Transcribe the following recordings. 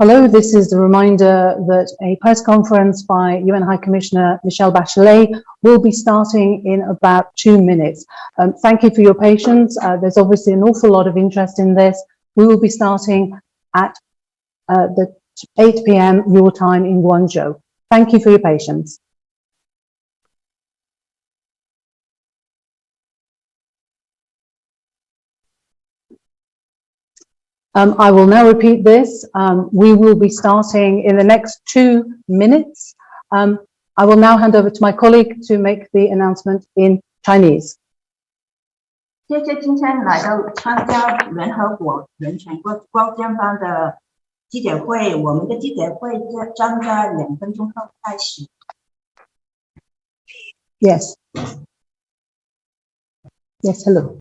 Hello, this is the reminder that a press conference by UN High Commissioner Michelle Bachelet will be starting in about 2 minutes. Thank you for your patience. There's obviously an awful lot of interest in this. We will be starting at the 8 p.m. your time in Guangzhou. Thank you for your patience. I will now repeat this. We will be starting in the next 2 minutes. I will now hand over to my colleague to make the announcement in Chinese. 谢谢今天来到参加联合国人权高尖班的记者会，我们的记者会将在2分钟后开始。Yes. Yes, hello.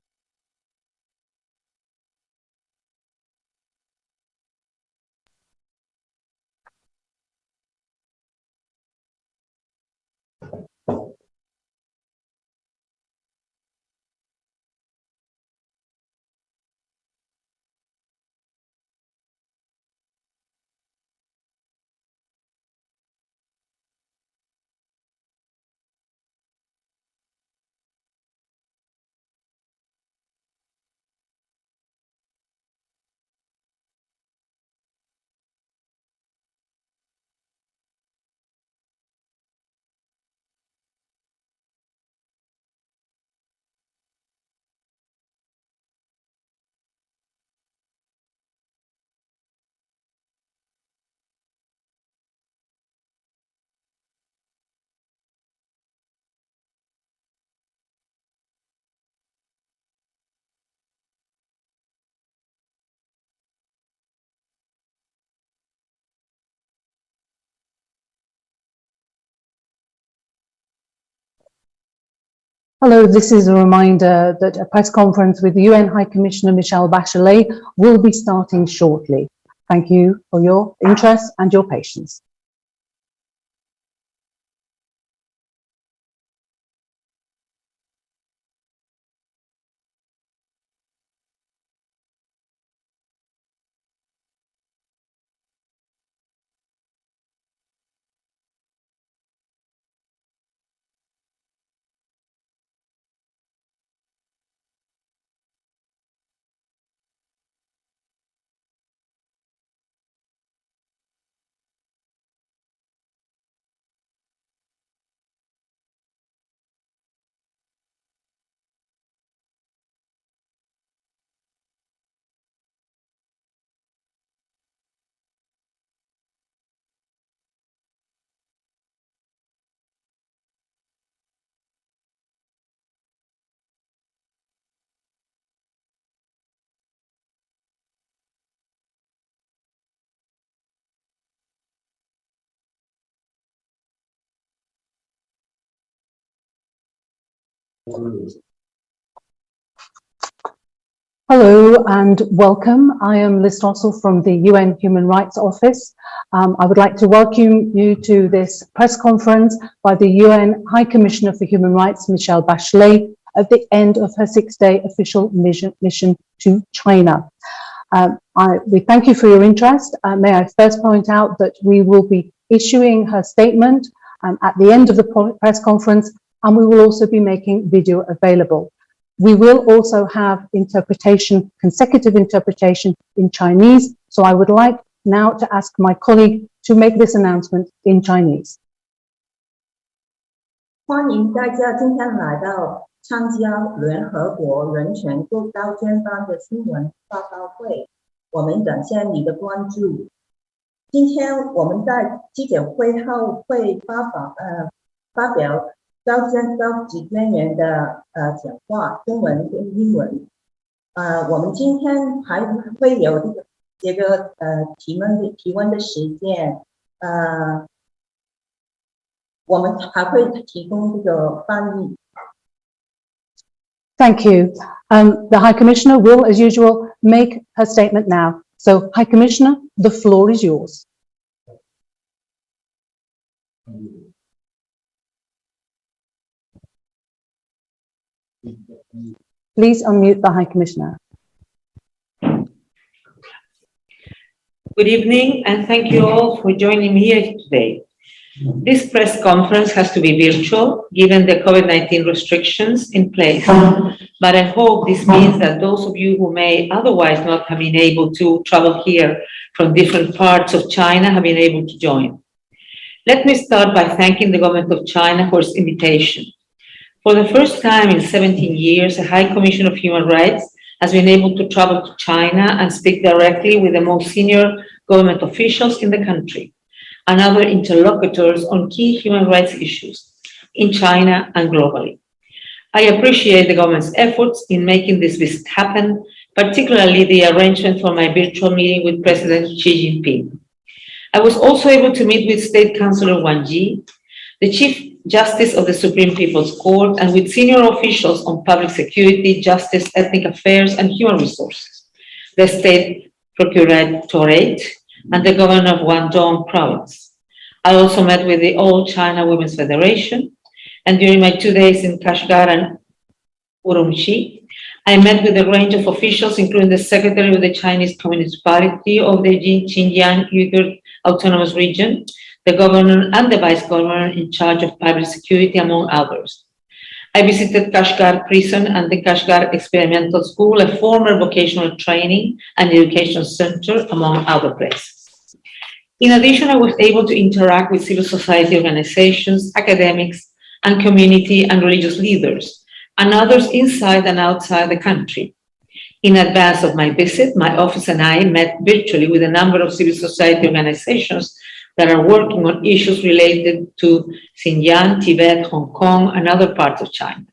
Hello, this is a reminder that a press conference with UN High Commissioner Michelle Bachelet will be starting shortly. Thank you for your interest and your patience. Hello and welcome. I am Liz Stossel from the UN Human Rights Office. I would like to welcome you to this press conference by the UN High Commissioner for Human Rights, Michelle Bachelet, at the end of her 6-day official mission to China. We thank you for your interest. May I first point out that we will be issuing her statement at the end of the press conference, and we will also be making video available. We will also have interpretation, consecutive interpretation in Chinese. So I would like now to ask my colleague to make this announcement in Chinese. 欢迎大家今天来到参加联合国人权高尖班的新闻发布会，我们感谢你的关注。今天我们在记者会后会发表高级专员的讲话，中文跟英文。我们今天还会有这个提问的时间，我们还会提供这个翻译。Thank you. The High Commissioner will, as usual, make her statement now. So, High Commissioner, the floor is yours. Please unmute the High Commissioner. Good evening, and thank you all for joining me here today. This press conference has to be virtual, given the COVID-19 restrictions in place. But I hope this means that those of you who may otherwise not have been able to travel here from different parts of China have been able to join. Let me start by thanking the government of China for its invitation. For the first time in 17 years, the High Commission of Human Rights has been able to travel to China and speak directly with the most senior government officials in the country and other interlocutors on key human rights issues in China and globally. I appreciate the government's efforts in making this visit happen, particularly the arrangement for my virtual meeting with President Xi Jinping. I was also able to meet with State Councilor Wang Yi, the Chief Justice of the Supreme People's Court, and with senior officials on public security, justice, ethnic affairs, and human resources, the State Procuratorate, and the governor of Guangdong Province. I also met with the All China Women's Federation, and during my 2 days in Kashgar and Urumqi, I met with a range of officials, including the Secretary of the Chinese Communist Party of the Xinjiang Uyghur Autonomous Region, the governor and the vice governor in charge of public security, among others. I visited Kashgar Prison and the Kashgar Experimental School, a former vocational training and education center, among other places. In addition, I was able to interact with civil society organizations, academics, and community and religious leaders, and others inside and outside the country. In advance of my visit, my office and I met virtually with a number of civil society organizations that are working on issues related to Xinjiang, Tibet, Hong Kong, and other parts of China.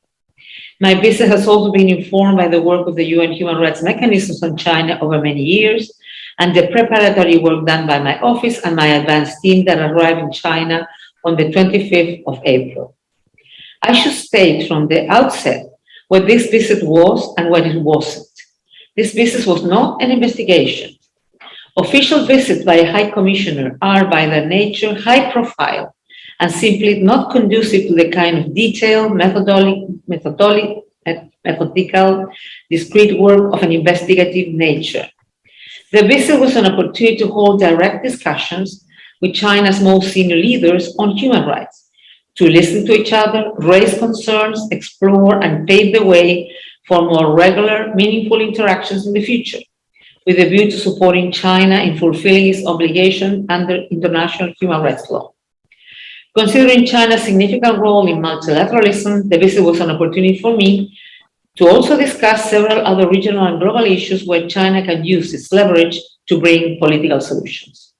My visit has also been informed by the work of the UN Human Rights Mechanisms on China over many years, and the preparatory work done by my office and my advanced team that arrived in China on the 25th of April. I should state from the outset what this visit was and what it wasn't. This visit was not an investigation. Official visits by a High Commissioner are by their nature high profile and simply not conducive to the kind of detailed, methodical, discrete work of an investigative nature. The visit was an opportunity to hold direct discussions with China's most senior leaders on human rights, to listen to each other, raise concerns, explore, and pave the way for more regular, meaningful interactions in the future, with a view to supporting China in fulfilling its obligation under international human rights law. Considering China's significant role in multilateralism, the visit was an opportunity for me to also discuss several other regional and global issues where China can use its leverage to bring political solutions.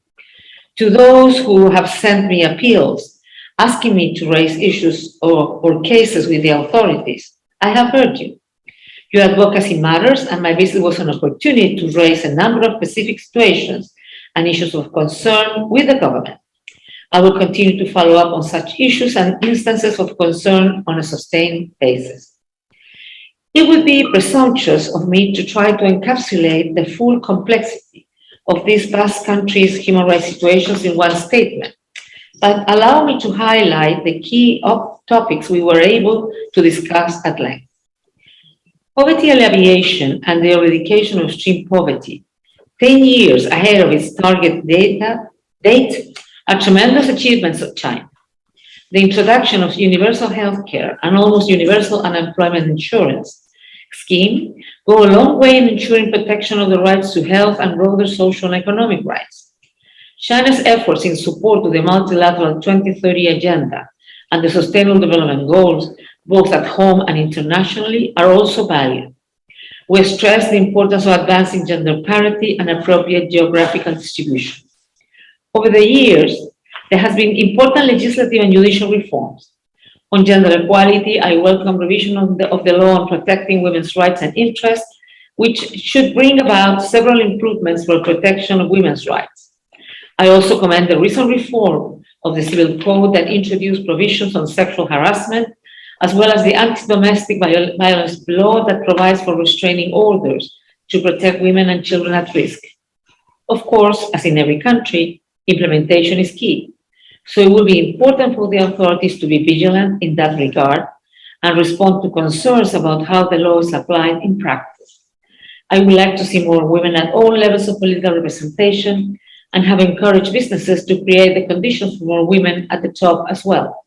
To those who have sent me appeals asking me to raise issues or cases with the authorities, I have heard you. Your advocacy matters, and my visit was an opportunity to raise a number of specific situations and issues of concern with the government. I will continue to follow up on such issues and instances of concern on a sustained basis. It would be presumptuous of me to try to encapsulate the full complexity of this vast country's human rights situations in one statement, but allow me to highlight the key topics we were able to discuss at length. Poverty alleviation and the eradication of extreme poverty, 10 years ahead of its target date, are tremendous achievements of China. The introduction of universal health care and almost universal unemployment insurance scheme go a long way in ensuring protection of the rights to health and broader social and economic rights. China's efforts in support of the multilateral 2030 agenda and the Sustainable Development Goals, both at home and internationally, are also valued. We stress the importance of advancing gender parity and appropriate geographical distribution. Over the years, there has been important legislative and judicial reforms. On gender equality, I welcome revision of the law on protecting women's rights and interests, which should bring about several improvements for protection of women's rights. I also commend the recent reform of the Civil Code that introduced provisions on sexual harassment, as well as the anti-domestic violence law that provides for restraining orders to protect women and children at risk. Of course, as in every country, implementation is key. So it will be important for the authorities to be vigilant in that regard and respond to concerns about how the law is applied in practice. I would like to see more women at all levels of political representation and have encouraged businesses to create the conditions for more women at the top as well.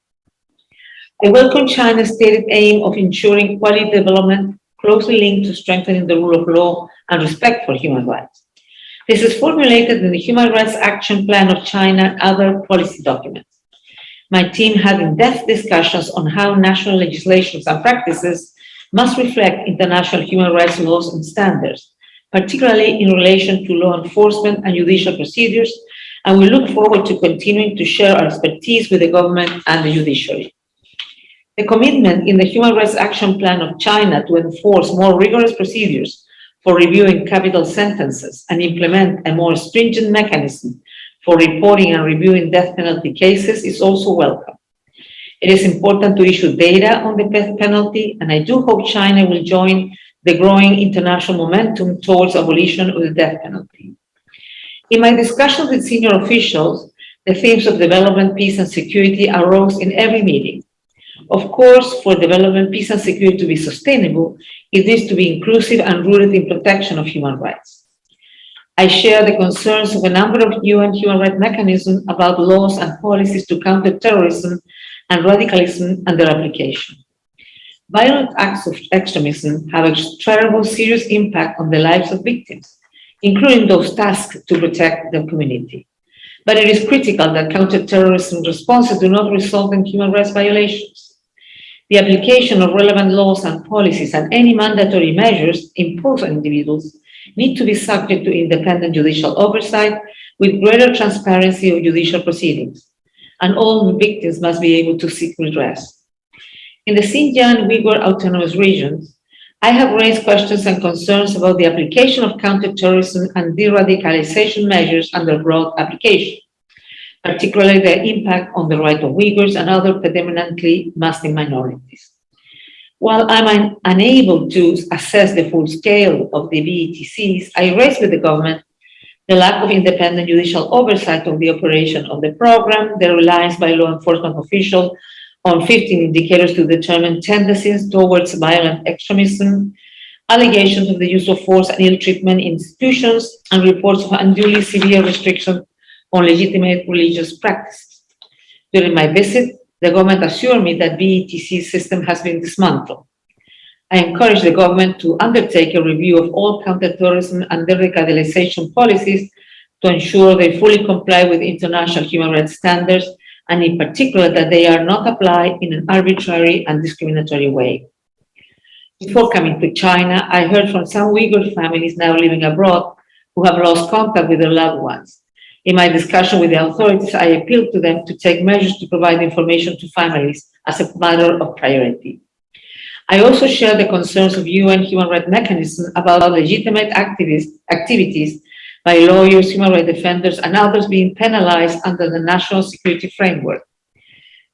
I welcome China's stated aim of ensuring quality development closely linked to strengthening the rule of law and respect for human rights. This is formulated in the Human Rights Action Plan of China and other policy documents. My team had in-depth discussions on how national legislations and practices must reflect international human rights laws and standards, particularly in relation to law enforcement and judicial procedures, and we look forward to continuing to share our expertise with the government and the judiciary. The commitment in the Human Rights Action Plan of China to enforce more rigorous procedures for reviewing capital sentences and implement a more stringent mechanism for reporting and reviewing death penalty cases is also welcome. It is important to issue data on the death penalty, and I do hope China will join the growing international momentum towards abolition of the death penalty. In my discussions with senior officials, the themes of development, peace, and security arose in every meeting. Of course, for development, peace, and security to be sustainable, it needs to be inclusive and rooted in protection of human rights. I share the concerns of a number of UN human rights mechanisms about laws and policies to counter terrorism and radicalism and their application. Violent acts of extremism have a terrible, serious impact on the lives of victims, including those tasked to protect the community. But it is critical that counter-terrorism responses do not result in human rights violations. The application of relevant laws and policies and any mandatory measures imposed on individuals need to be subject to independent judicial oversight with greater transparency of judicial proceedings, and all victims must be able to seek redress. In the Xinjiang Uyghur Autonomous Regions, I have raised questions and concerns about the application of counterterrorism and de-radicalization measures under broad application, particularly their impact on the right of Uyghurs and other predominantly Muslim minorities. While I'm unable to assess the full scale of the VETCs, I raised with the government the lack of independent judicial oversight of the operation of the program, the reliance by law enforcement officials on 15 indicators to determine tendencies towards violent extremism, allegations of the use of force and ill treatment in institutions, and reports of unduly severe restrictions on legitimate religious practices. During my visit, the government assured me that VETC system has been dismantled. I encourage the government to undertake a review of all counterterrorism and de-radicalization policies to ensure they fully comply with international human rights standards, and in particular that they are not applied in an arbitrary and discriminatory way. Before coming to China, I heard from some Uyghur families now living abroad who have lost contact with their loved ones. In my discussion with the authorities, I appealed to them to take measures to provide information to families as a matter of priority. I also share the concerns of UN human rights mechanisms about legitimate activities by lawyers, human rights defenders, and others being penalized under the national security framework.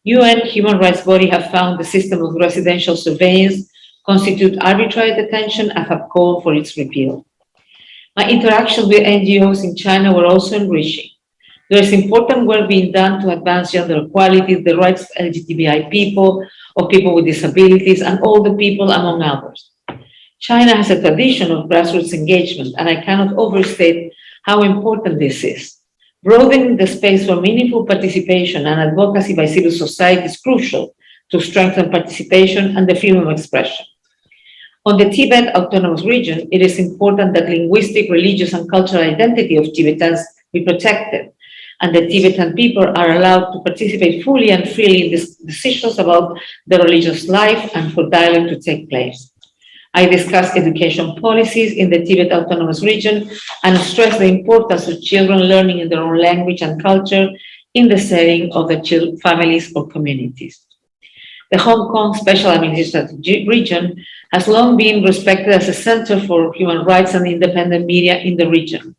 UN human rights bodies have found the system of residential surveillance constitute arbitrary detention and have called for its repeal. My interactions with NGOs in China were also enriching. There is important work being done to advance gender equality, the rights of LGBTI people, of people with disabilities, and all the people, among others. China has a tradition of grassroots engagement, and I cannot overstate how important this is. Broadening the space for meaningful participation and advocacy by civil society is crucial to strengthen participation and the freedom of expression. On the Tibet Autonomous Region, it is important that linguistic, religious, and cultural identity of Tibetans be protected, and the Tibetan people are allowed to participate fully and freely in decisions about their religious life and for dialogue to take place. I discussed education policies in the Tibet Autonomous Region and stressed the importance of children learning in their own language and culture in the setting of the families or communities. The Hong Kong Special Administrative Region has long been respected as a center for human rights and independent media in the region.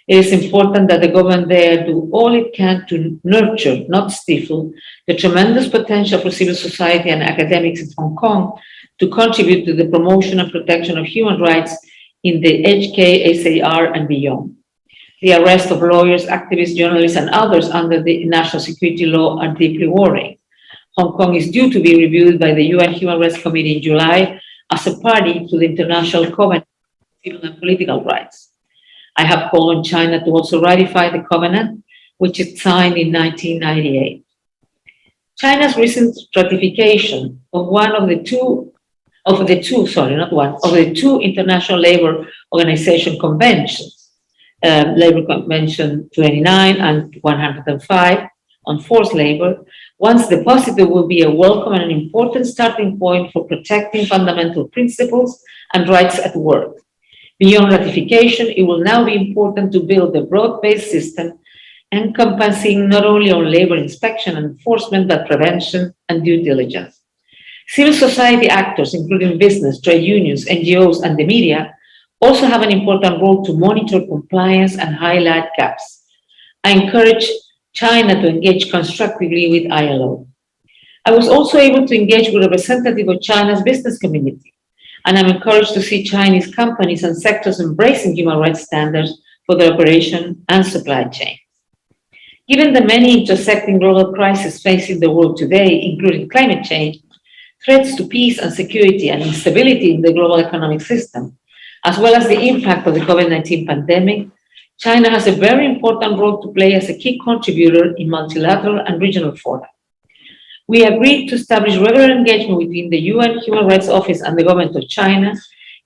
It is important that the government there do all it can to nurture, not stifle, the tremendous potential for civil society and academics in Hong Kong to contribute to the promotion and protection of human rights in the HKSAR and beyond. The arrest of lawyers, activists, journalists, and others under the national security law are deeply worrying. Hong Kong is due to be reviewed by the UN Human Rights Committee in July as a party to the International Covenant on Civil and Political Rights. I have called on China to also ratify the covenant, which it signed in 1998. China's recent ratification of the two International Labour Organization conventions, Labour Convention 29 and 105 on forced labor, once deposited, will be a welcome and an important starting point for protecting fundamental principles and rights at work. Beyond ratification, it will now be important to build a broad-based system encompassing not only on labor inspection and enforcement, but prevention and due diligence. Civil society actors, including business, trade unions, NGOs, and the media, also have an important role to monitor compliance and highlight gaps. I encourage China to engage constructively with ILO. I was also able to engage with a representative of China's business community, and I'm encouraged to see Chinese companies and sectors embracing human rights standards for their operation and supply chain. Given the many intersecting global crises facing the world today, including climate change, threats to peace and security, and instability in the global economic system, as well as the impact of the COVID-19 pandemic, China has a very important role to play as a key contributor in multilateral and regional fora. We agreed to establish regular engagement between the UN Human Rights Office and the government of China,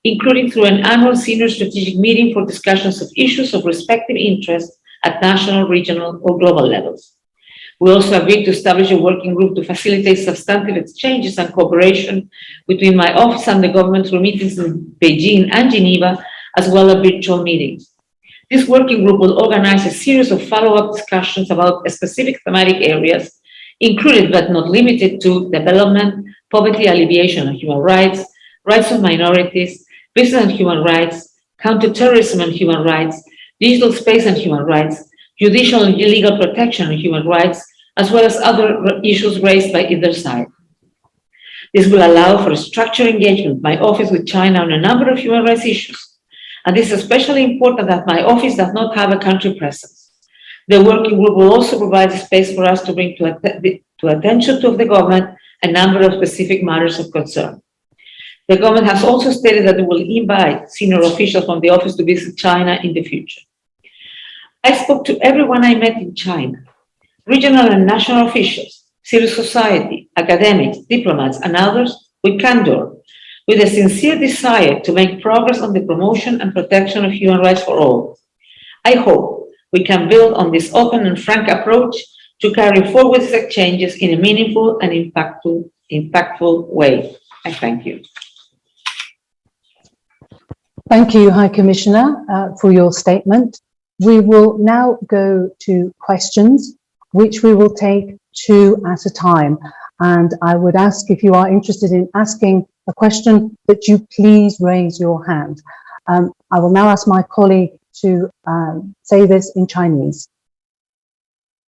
including through an annual senior strategic meeting for discussions of issues of respective interest at national, regional, or global levels. We also agreed to establish a working group to facilitate substantive exchanges and cooperation between my office and the government through meetings in Beijing and Geneva, as well as virtual meetings. This working group will organize a series of follow-up discussions about specific thematic areas, including but not limited to development, poverty alleviation and human rights, rights of minorities, business and human rights, counterterrorism and human rights, digital space and human rights, judicial and legal protection and human rights, as well as other issues raised by either side. This will allow for a structured engagement by my office with China on a number of human rights issues. And this is especially important that my office does not have a country presence. The working group will also provide a space for us to bring to attention of the government a number of specific matters of concern. The government has also stated that it will invite senior officials from the office to visit China in the future. I spoke to everyone I met in China, regional and national officials, civil society, academics, diplomats, and others with candor, with a sincere desire to make progress on the promotion and protection of human rights for all. I hope we can build on this open and frank approach to carry forward these exchanges in a meaningful and impactful way. I thank you. Thank you, High Commissioner, for your statement. We will now go to questions, which we will take two at a time. And I would ask, if you are interested in asking a question, that you please raise your hand. I will now ask my colleague to say this in Chinese.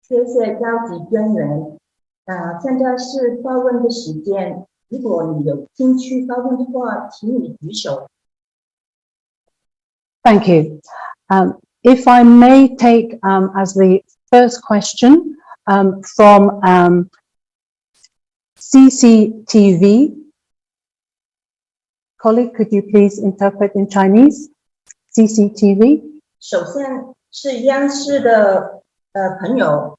谢谢高级专员。现在是发问的时间，如果你有兴趣发问的话，请你举手。 Thank you. If I may take as the first question from CCTV. Colleague, could you please interpret in Chinese? CCTV. 首先是央视的朋友，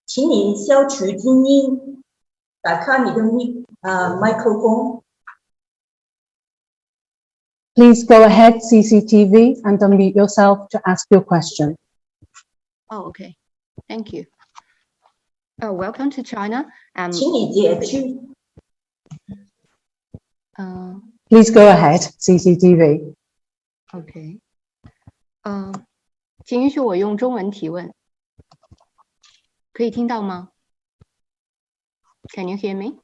请你消除静音，打开你的麦克风。 Please go ahead, CCTV, and unmute yourself to ask your question. Oh, okay. Thank you. Welcome to China. 请你解释。 Please go ahead, CCTV. OK. 请允许我用中文提问。可以听到吗？ Can you hear me?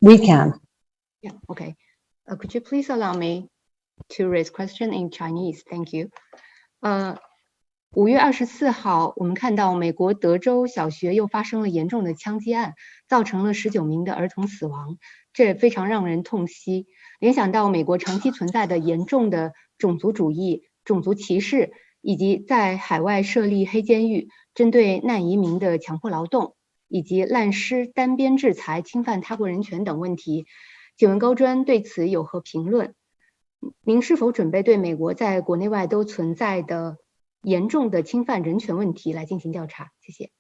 We can. Yeah. Okay. Could you please allow me to raise question in Chinese? Thank you. 5月24号，我们看到美国德州小学又发生了严重的枪击案，造成了19名的儿童死亡，这非常让人痛惜。联想到美国长期存在的严重的种族主义、种族歧视，以及在海外设立黑监狱，针对难移民的强迫劳动，以及滥施单边制裁、侵犯他国人权等问题。请问高专对此有何评论？您是否准备对美国在国内外都存在的严重的侵犯人权问题来进行调查？谢谢。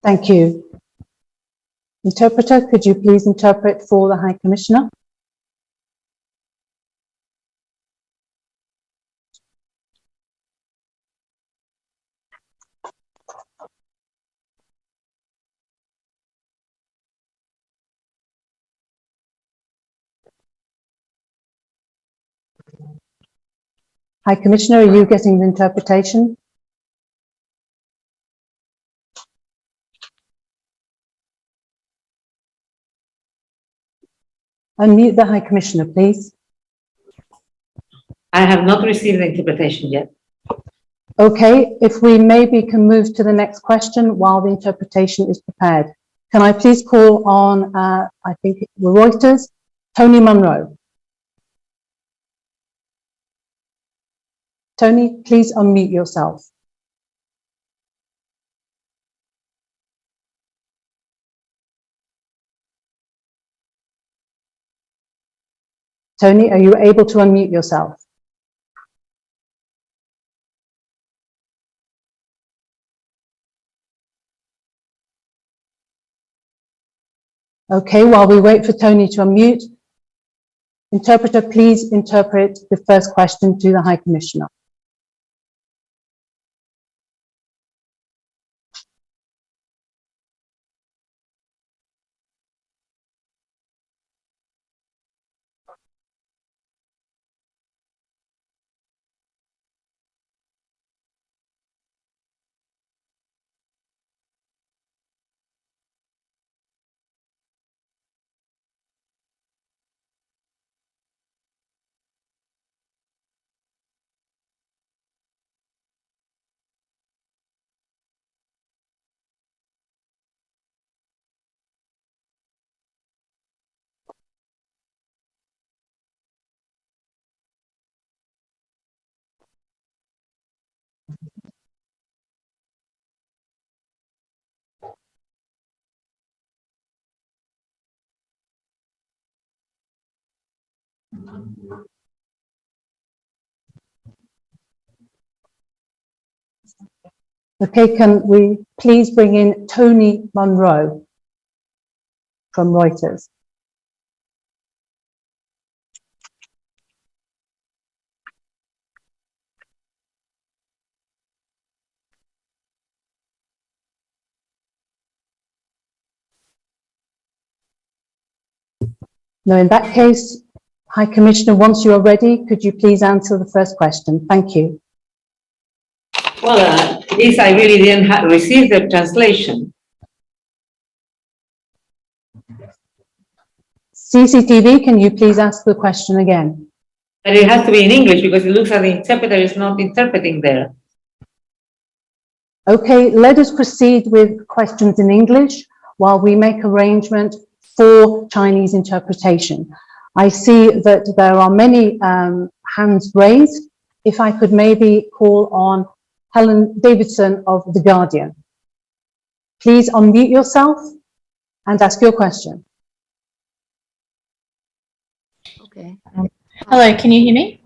Thank you. Interpreter, could you please interpret for the High Commissioner? High Commissioner, are you getting the interpretation? Unmute the High Commissioner, please. I have not received the interpretation yet. Okay, if we maybe can move to the next question while the interpretation is prepared. Can I please call on, I think, Reuters, Tony Munro. Tony, please unmute yourself. Tony, are you able to unmute yourself? Okay, while we wait for Tony to unmute, interpreter, please interpret the first question to the High Commissioner. Okay, can we please bring in Tony Munro from Reuters? No, in that case, High Commissioner, once you are ready, could you please answer the first question? Thank you. Well, this I really didn't receive the translation. CCTV, can you please ask the question again? But it has to be in English because it looks like the interpreter is not interpreting there. Okay, let us proceed with questions in English while we make arrangement for Chinese interpretation. I see that there are many hands raised. If I could maybe call on Helen Davidson of The Guardian. Please unmute yourself and ask your question. Okay. Hello, can you hear me?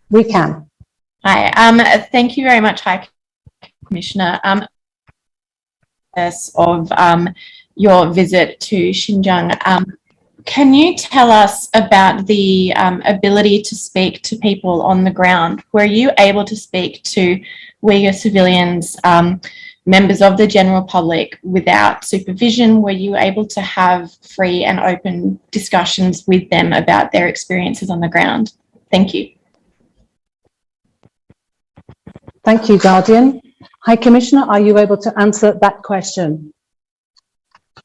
We can. Hi, thank you very much, High Commissioner. Of your visit to Xinjiang, can you tell us about the ability to speak to people on the ground? Were you able to speak to Uyghur civilians, members of the general public without supervision? Were you able to have free and open discussions with them about their experiences on the ground? Thank you. Thank you, Guardian. High Commissioner, are you able to answer that question?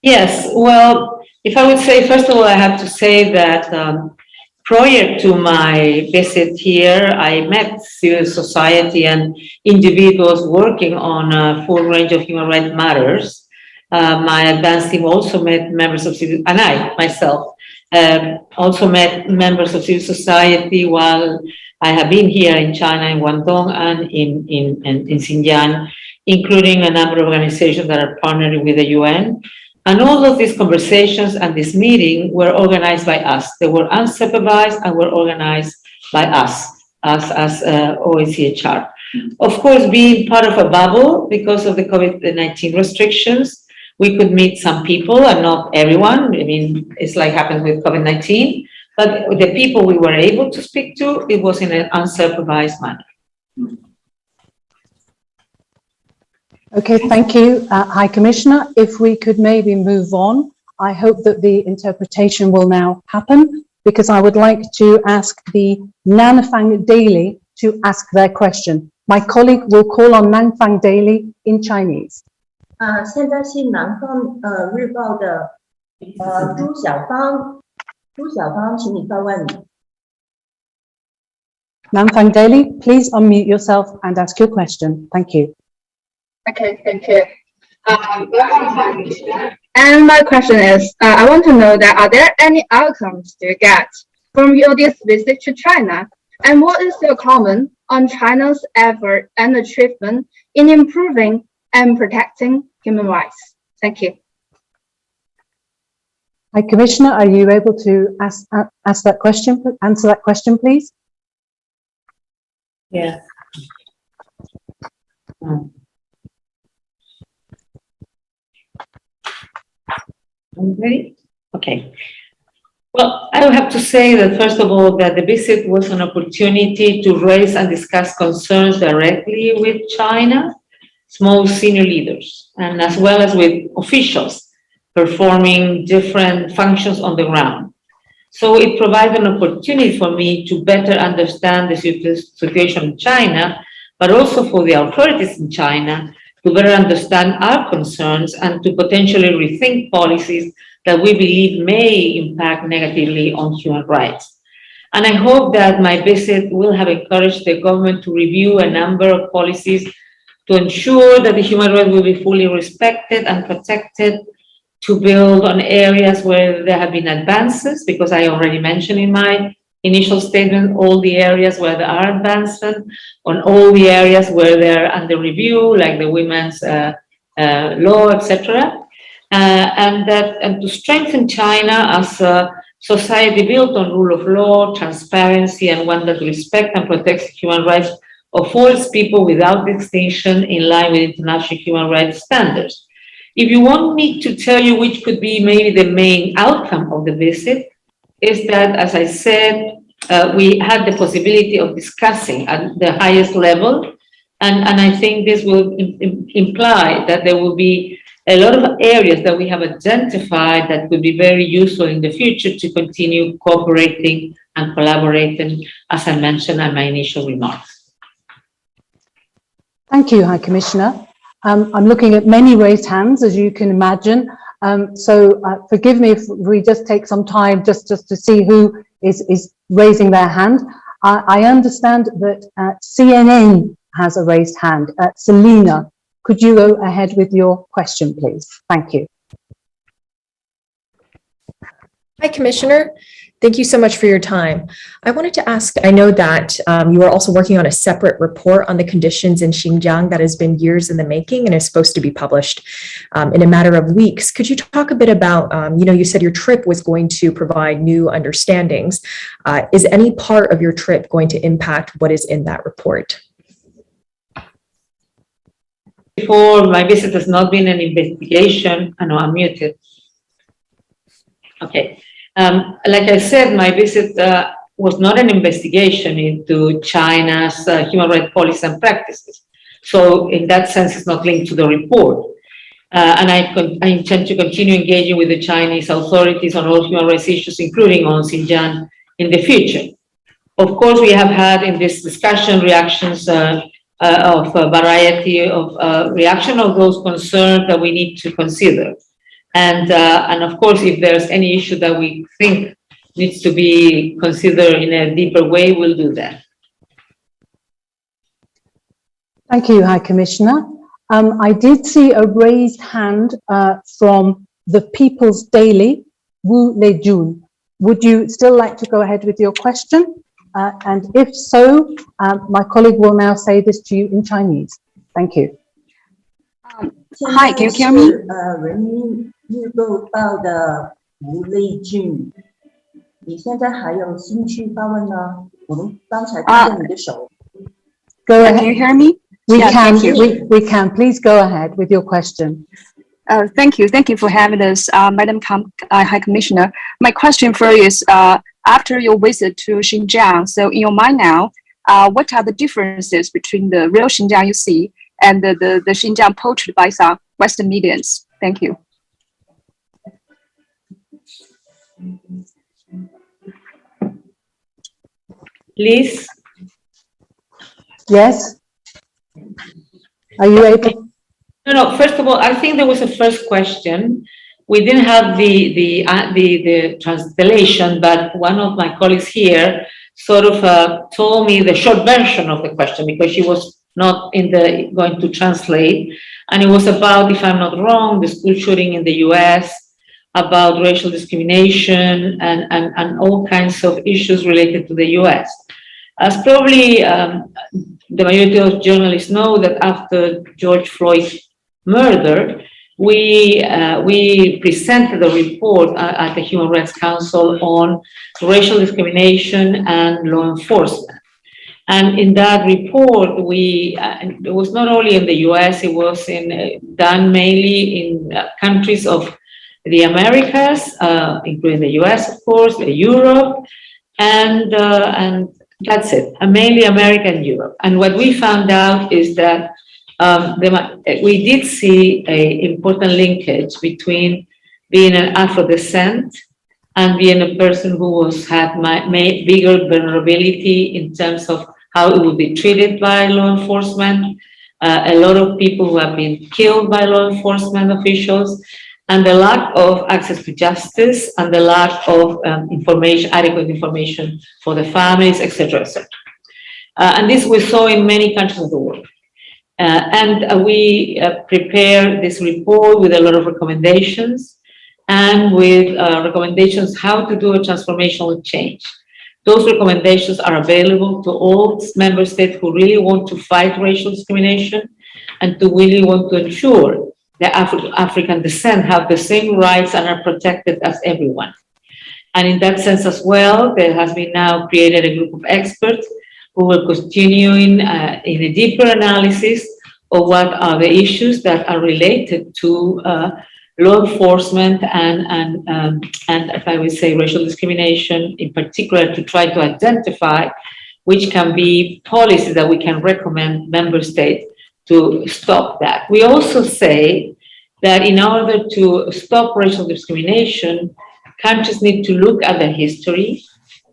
Yes, well, if I would say, first of all, I have to say that prior to my visit here, I met civil society and individuals working on a full range of human rights matters. My advanced team also met members of civil, and I myself also met members of civil society while I have been here in China, in Guangdong and in Xinjiang, including a number of organizations that are partnering with the UN. And all of these conversations and this meeting were organized by us. They were unsupervised and were organized by us as OACHR. Of course, being part of a bubble because of the COVID-19 restrictions, we could meet some people and not everyone. I mean, it's like happened with COVID-19, but the people we were able to speak to, it was in an unsupervised manner. Okay, thank you, High Commissioner. If we could maybe move on, I hope that the interpretation will now happen, because I would like to ask the Nanfang Daily to ask their question. My colleague will call on Nanfang Daily in Chinese. 现在是南方日报的朱小芳，请你发问。Nanfang Daily, please unmute yourself and ask your question. Thank you. Okay, thank you. And my question is, I want to know that are there any outcomes to get from your this visit to China? And what is your comment on China's effort and achievement in improving and protecting human rights? Thank you. High Commissioner, are you able to ask that question, answer that question, please? Yeah. Ready? Okay. Well, I have to say that first of all, that the visit was an opportunity to raise and discuss concerns directly with China's most senior leaders, and as well as with officials performing different functions on the ground. So it provided an opportunity for me to better understand the situation in China, but also for the authorities in China to better understand our concerns and to potentially rethink policies that we believe may impact negatively on human rights. And I hope that my visit will have encouraged the government to review a number of policies to ensure that the human rights will be fully respected and protected, to build on areas where there have been advances, because I already mentioned in my initial statement all the areas where there are advancements, on all the areas where they're under review, like the women's law, etc. And to strengthen China as a society built on rule of law, transparency, and one that respects and protects human rights of all its people without distinction, in line with international human rights standards. If you want me to tell you which could be maybe the main outcome of the visit, is that, as I said, we had the possibility of discussing at the highest level, and I think this will imply that there will be a lot of areas that we have identified that could be very useful in the future to continue cooperating and collaborating, as I mentioned in my initial remarks. Thank you, High Commissioner. I'm looking at many raised hands, as you can imagine. So forgive me if we just take some time just to see who is raising their hand. I understand that CNN has a raised hand. Selina, could you go ahead with your question, please? Thank you. Hi, Commissioner. Thank you so much for your time. I wanted to ask, I know that you are also working on a separate report on the conditions in Xinjiang that has been years in the making and is supposed to be published in a matter of weeks. Could you talk a bit about, you said your trip was going to provide new understandings. Is any part of your trip going to impact what is in that report? Before, my visit has not been an investigation. I know I'm muted. Okay. Like I said, my visit was not an investigation into China's human rights policies and practices. So in that sense, it's not linked to the report. And I intend to continue engaging with the Chinese authorities on all human rights issues, including on Xinjiang, in the future. Of course, we have had in this discussion reactions of a variety of reaction of those concerns that we need to consider. And of course, if there's any issue that we think needs to be considered in a deeper way, we'll do that. Thank you, High Commissioner. I did see a raised hand from the People's Daily, Wu Lejun. Would you still like to go ahead with your question? And if so, my colleague will now say this to you in Chinese. Thank you. Hi, can you hear me? 预购报的吴丽俊，你现在还有兴趣发问吗？我们刚才看见你的手。Go Can ahead. you hear me? We Yeah, can. thank you. We can. Please go ahead with your question. Thank you. Thank you for having us, Madam High Commissioner. My question for you is, after your visit to Xinjiang, so in your mind now, what are the differences between the real Xinjiang you see and the Xinjiang portrayed by some Western medians? Thank you. Liz? Yes. Are you able? No. First of all, I think there was a first question. We didn't have the translation, but one of my colleagues here sort of told me the short version of the question because she was not going to translate, and it was about, if I'm not wrong, the school shooting in the U.S., about racial discrimination and all kinds of issues related to the U.S. As probably the majority of journalists know, that after George Floyd's murder, we presented a report at the Human Rights Council on racial discrimination and law enforcement. And in that report, it was not only in the US, it was done mainly in countries of the Americas, including the US, of course, Europe, and that's it, mainly America and Europe. And what we found out is that we did see an important linkage between being an Afro descent and being a person who had bigger vulnerability in terms of how it would be treated by law enforcement. A lot of people who have been killed by law enforcement officials, and the lack of access to justice, and the lack of adequate information for the families, etc., etc. And this we saw in many countries of the world. And we prepared this report with a lot of recommendations, and with recommendations how to do a transformational change. Those recommendations are available to all member states who really want to fight racial discrimination and to really want to ensure that African descent have the same rights and are protected as everyone. And in that sense as well, there has been now created a group of experts who will continue in a deeper analysis of what are the issues that are related to law enforcement and if I would say racial discrimination in particular, to try to identify which can be policies that we can recommend member states to stop that. We also say that in order to stop racial discrimination, countries need to look at the history,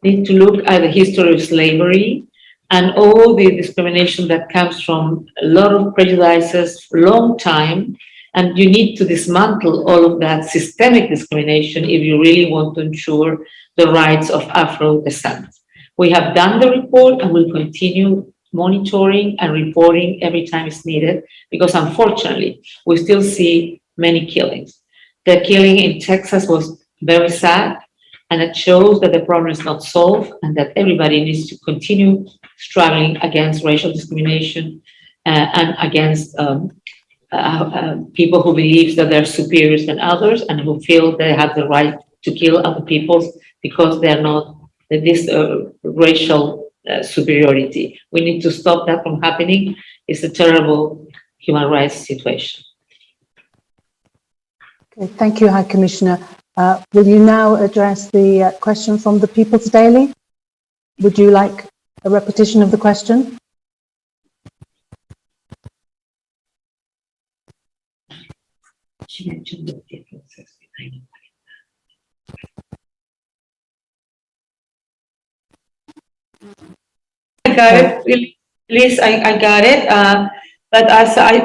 need to look at the history of slavery and all the discrimination that comes from a lot of prejudices, long time, and you need to dismantle all of that systemic discrimination if you really want to ensure the rights of Afro descent. We have done the report and will continue monitoring and reporting every time it's needed, because unfortunately, we still see many killings. The killing in Texas was very sad, and it shows that the problem is not solved and that everybody needs to continue struggling against racial discrimination and against people who believe that they're superior than others and who feel they have the right to kill other people because they're not this racial superiority. We need to stop that from happening. It's a terrible human rights situation. Okay, thank you, High Commissioner. Will you now address the question from the People's Daily? Would you like a repetition of the question? She mentioned the differences. I got it, Liz. I got it. But as I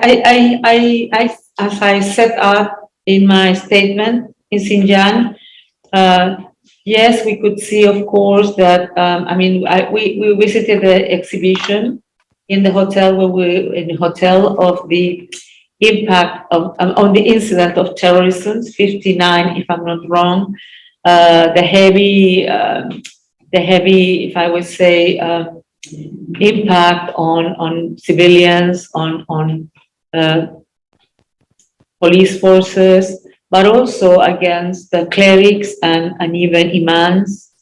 set up in my statement in Xinjiang, yes, we could see, of course, that we visited the exhibition in the hotel of the impact of on the incident of terrorism, 59, if I'm not wrong, the heavy, if I would say, impact on civilians, on police forces, but also against the clerics and even imams,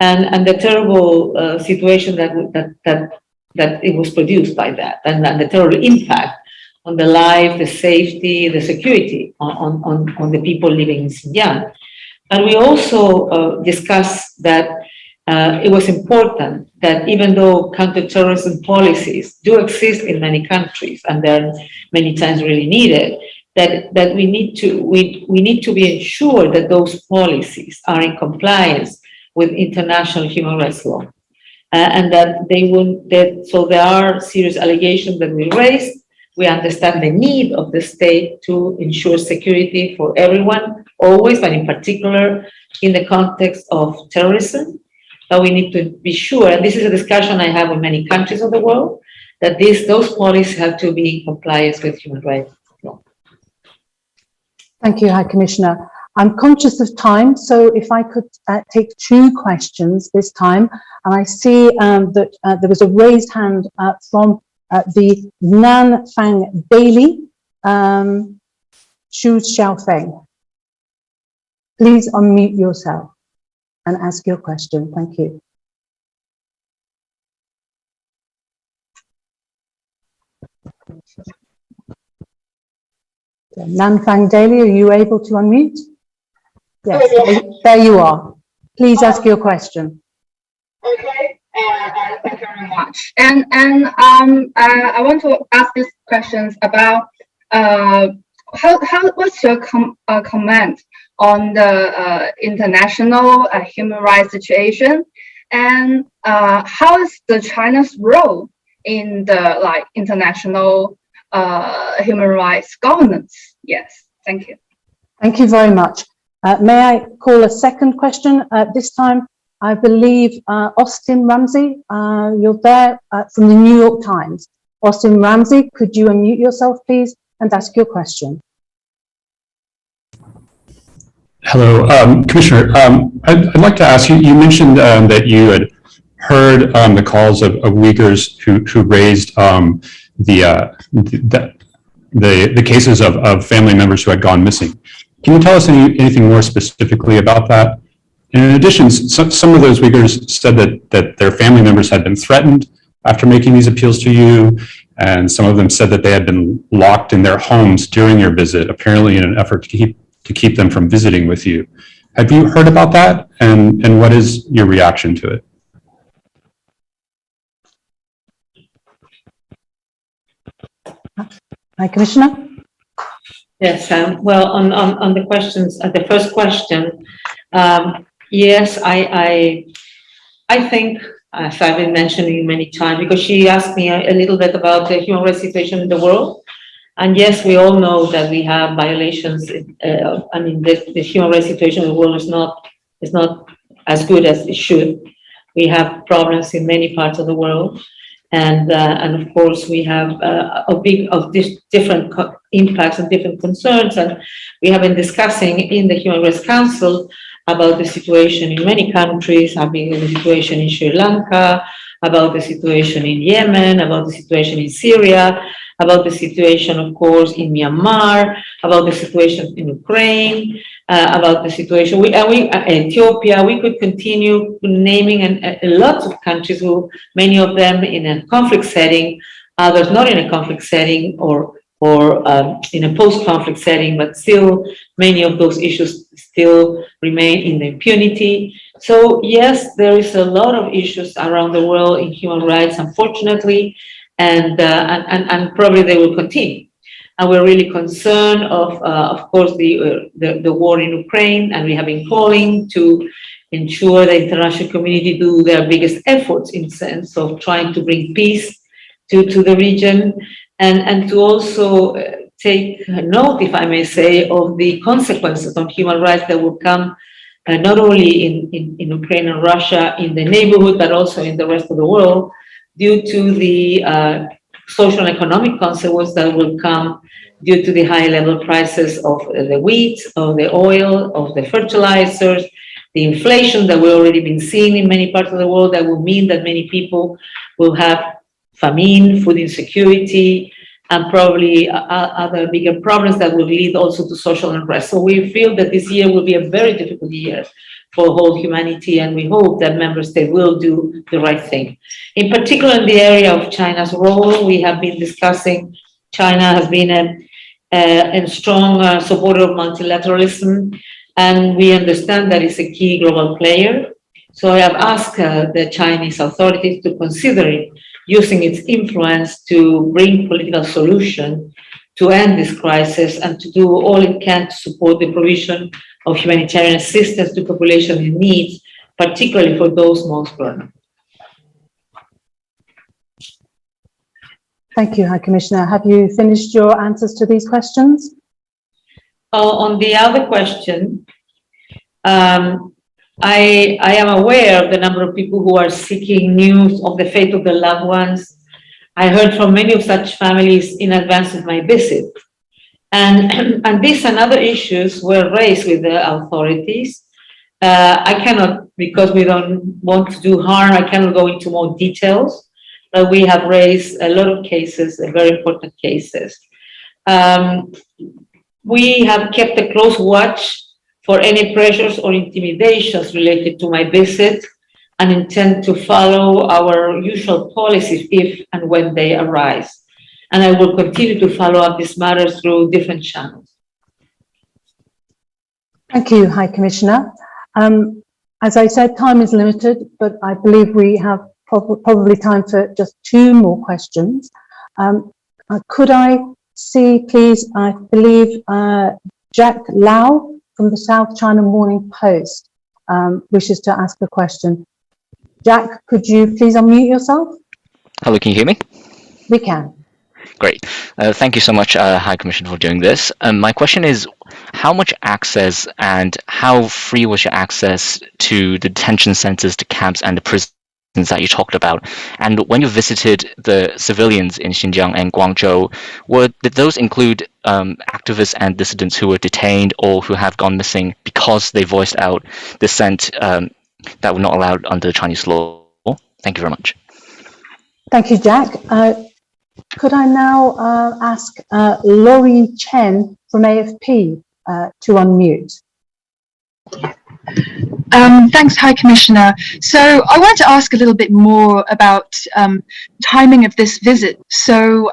and the terrible situation that it was produced by that, and the terrible impact on the life, the safety, the security on the people living in Xinjiang. And we also discussed that it was important that even though counterterrorism policies do exist in many countries, and they're many times really needed, that we need to be ensured that those policies are in compliance with international human rights law, and that so there are serious allegations that we raised. We understand the need of the state to ensure security for everyone, always, but in particular in the context of terrorism. But we need to be sure, and this is a discussion I have with many countries of the world, that those policies have to be in compliance with human rights law. Thank you, High Commissioner. I'm conscious of time, so if I could take 2 questions this time, and I see that there was a raised hand from the Nanfang Daily, Xu Xiaofeng. Please unmute yourself and ask your question. Thank you. Nanfang Daily, are you able to unmute? Yes, there you are. Please ask your question. Okay, thank you very much. And I want to ask these questions about what's your comment on the international human rights situation, and how is the China's role in the international human rights governance? Yes, thank you. Thank you very much. May I call a second question? This time, I believe Austin Ramsey, you're there from the New York Times. Austin Ramsey, could you unmute yourself, please, and ask your question? Hello, Commissioner. I'd like to ask you, you mentioned that you had heard the calls of Uyghurs who raised the cases of family members who had gone missing. Can you tell us anything more specifically about that? And in addition, some of those Uyghurs said that their family members had been threatened after making these appeals to you, and some of them said that they had been locked in their homes during your visit, apparently in an effort to keep them from visiting with you. Have you heard about that, and what is your reaction to it? Hi, Commissioner. Yes, well, on the questions, the first question, yes, I think, as I've been mentioning many times, because she asked me a little bit about the human rights situation in the world. And yes, we all know that we have violations. I mean, the human rights situation in the world is not as good as it should. We have problems in many parts of the world, and of course we have different impacts and different concerns. And we have been discussing in the Human Rights Council about the situation in many countries, having the situation in Sri Lanka, about the situation in Yemen, about the situation in Syria, about the situation, of course, in Myanmar, about the situation in Ukraine, about the situation Ethiopia. We could continue naming lots of countries, many of them in a conflict setting, others not in a conflict setting, or in a post-conflict setting, but still many of those issues still remain in the impunity. So yes, there is a lot of issues around the world in human rights, unfortunately, and probably they will continue. And we're really concerned of course, the war in Ukraine, and we have been calling to ensure the international community do their biggest efforts in sense of trying to bring peace to the region, and to also take note, if I may say, of the consequences on human rights that will come not only in Ukraine and Russia, in the neighborhood, but also in the rest of the world, due to the social and economic consequences that will come due to the high level prices of the wheat, of the oil, of the fertilizers, the inflation that we've already been seeing in many parts of the world, that will mean that many people will have famine, food insecurity, and probably other bigger problems that will lead also to social unrest. So we feel that this year will be a very difficult year for whole humanity, and we hope that member states will do the right thing. In particular, in the area of China's role, we have been discussing China has been a strong supporter of multilateralism, and we understand that it's a key global player. So I have asked the Chinese authorities to consider it, using its influence to bring political solution to end this crisis and to do all it can to support the provision of humanitarian assistance to population in need, particularly for those most vulnerable. Thank you, High Commissioner. Have you finished your answers to these questions? On the other question, I am aware of the number of people who are seeking news of the fate of their loved ones. I heard from many of such families in advance of my visit. And these and other issues were raised with the authorities. I cannot, because we don't want to do harm, I cannot go into more details, but we have raised a lot of cases, very important cases. We have kept a close watch for any pressures or intimidations related to my visit and intend to follow our usual policies if and when they arise. And I will continue to follow up these matters through different channels. Thank you, High Commissioner. As I said, time is limited, but I believe we have probably time for just 2 more questions. Could I see, please, I believe Jack Lau from the South China Morning Post wishes to ask a question. Jack, could you please unmute yourself? Hello, can you hear me? We can. Great. Thank you so much, High Commissioner, for doing this. My question is, how much access and how free was your access to the detention centers, the camps, and the prisons that you talked about? And when you visited the civilians in Xinjiang and Guangzhou, did those include activists and dissidents who were detained or who have gone missing because they voiced out dissent that were not allowed under Chinese law? Thank you very much. Thank you, Jack. Could I now ask Laurie Chen from AFP to unmute? Thanks, High Commissioner. So I wanted to ask a little bit more about timing of this visit. So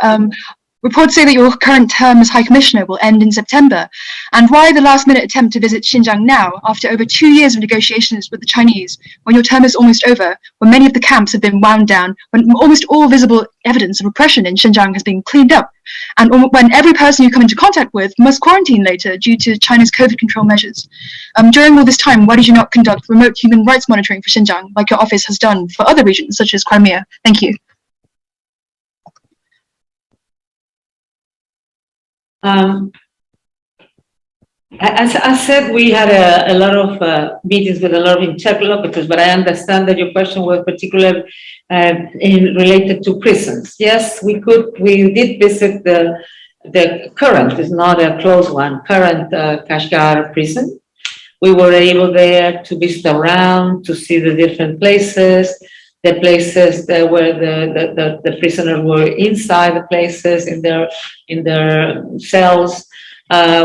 reports say that your current term as High Commissioner will end in September. And why the last-minute attempt to visit Xinjiang now, after over 2 years of negotiations with the Chinese, when your term is almost over, when many of the camps have been wound down, when almost all visible evidence of repression in Xinjiang has been cleaned up, and when every person you come into contact with must quarantine later due to China's COVID control measures? During all this time, why did you not conduct remote human rights monitoring for Xinjiang, like your office has done for other regions, such as Crimea? Thank you. As I said, we had a lot of meetings with a lot of interlocutors, but I understand that your question was particularly related to prisons. Yes, we did visit the current, it's not a closed one, current Kashgar prison. We were able there to visit around, to see the different places, the places that where the prisoners were inside the places in their cells.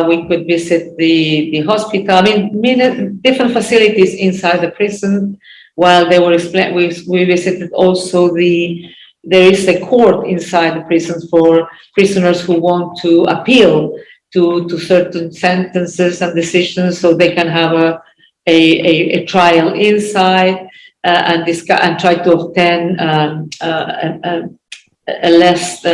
We could visit the hospital. I mean, different facilities inside the prison. While they were explained, we visited also there is a court inside the prisons for prisoners who want to appeal to certain sentences and decisions, so they can have a trial inside and discuss and try to obtain a less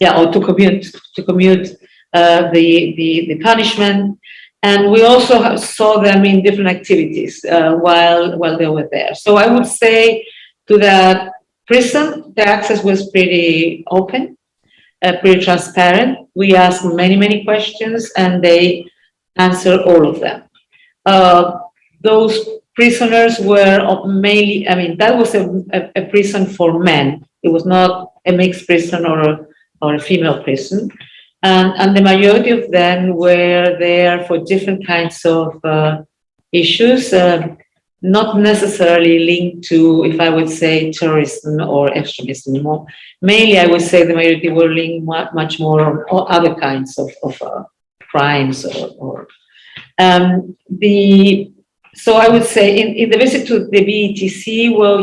or to commute the punishment. And we also saw them in different activities while they were there. So I would say to the prison, the access was pretty open, pretty transparent. We asked many questions and they answered all of them. Those prisoners were mainly, I mean, that was a prison for men. It was not a mixed prison or a female prison. And the majority of them were there for different kinds of issues. not necessarily linked to, if I would say, terrorism or extremism. Mainly, I would say the majority were linked much more on other kinds of crimes So I would say in the visit to the BETC, well,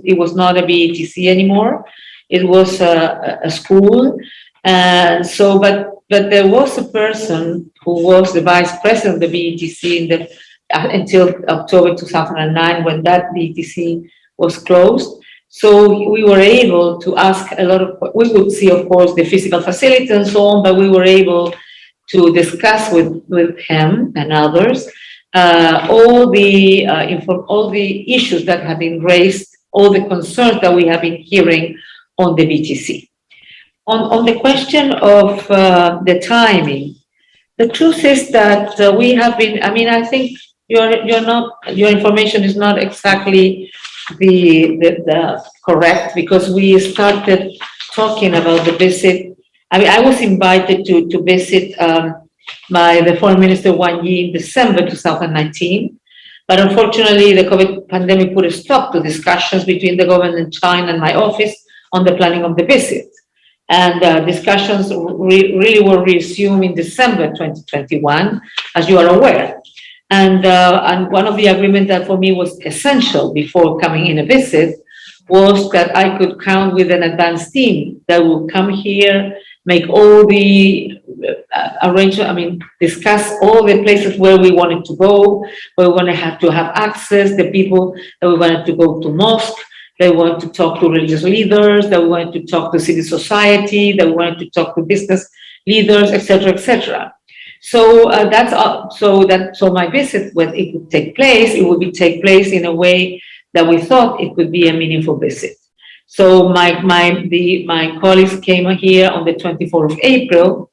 it was not a BETC anymore. It was a school. But there was a person who was the vice president of the BETC until October 2009, when that BETC was closed. So we were able to ask we would see, of course, the physical facility and so on, but we were able to discuss with him and others all the issues that have been raised, all the concerns that we have been hearing on the BTC. On the question of the timing, the truth is that we have been, I think your information is not exactly the correct, because we started talking about the visit. I was invited to visit by the Foreign Minister Wang Yi in December 2019, but unfortunately the COVID pandemic put a stop to discussions between the government and China and my office on the planning of the visit. And discussions really were resumed in December 2021, as you are aware. And one of the agreements that for me was essential before coming in a visit was that I could count with an advanced team that would come here, make all the arrangements, discuss all the places where we wanted to go, where we wanted to have access, the people that we wanted to go to mosque, that we wanted to talk to religious leaders, that we wanted to talk to civil society, that we wanted to talk to business leaders, etc., etc. So so my visit, when it would take place, it would take place in a way that we thought it could be a meaningful visit. So my colleagues came here on the 24th of April.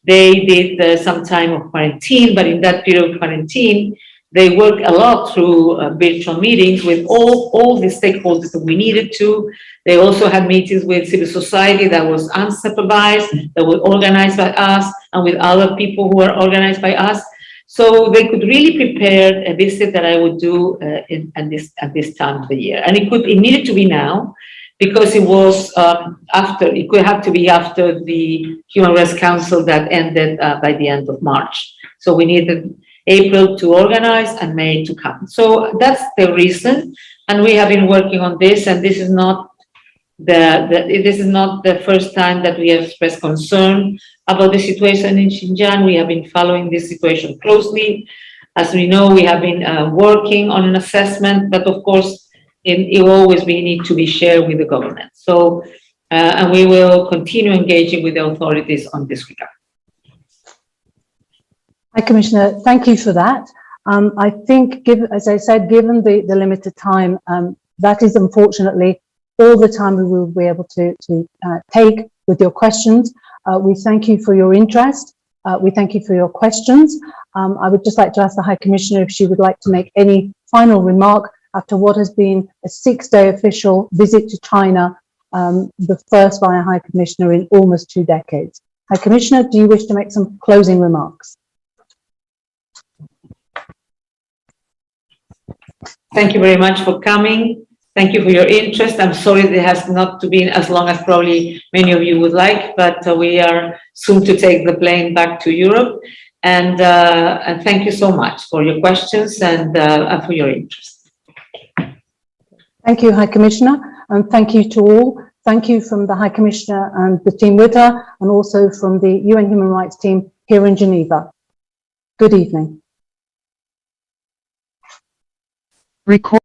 They did some time of quarantine, but in that period of quarantine, they worked a lot through virtual meetings with all the stakeholders that we needed to. They also had meetings with civil society that was unsupervised, that was organized by us, and with other people who were organized by us. So they could really prepare a visit that I would do at this time of the year. And it needed to be now, because it was it could have to be after the Human Rights Council that ended by the end of March. So we needed April to organize and May to come. So that's the reason. And we have been working on this, and this is not the first time that we have expressed concern about the situation in Xinjiang. We have been following this situation closely. As we know, we have been working on an assessment, but of course, it will always need to be shared with the government. So, and we will continue engaging with the authorities on this regard. Hi, Commissioner, thank you for that. I think, as I said, given the limited time, that is unfortunately all the time we will be able to take with your questions. We thank you for your interest. We thank you for your questions. I would just like to ask the High Commissioner if she would like to make any final remark after what has been a 6-day official visit to China, the first by a High Commissioner in almost 2 decades. High Commissioner, do you wish to make some closing remarks? Thank you very much for coming. Thank you for your interest. I'm sorry it has not been as long as probably many of you would like, but we are soon to take the plane back to Europe. And thank you so much for your questions and for your interest. Thank you, High Commissioner, and thank you to all. Thank you from the High Commissioner and the team with her, and also from the UN Human Rights team here in Geneva. Good evening. Record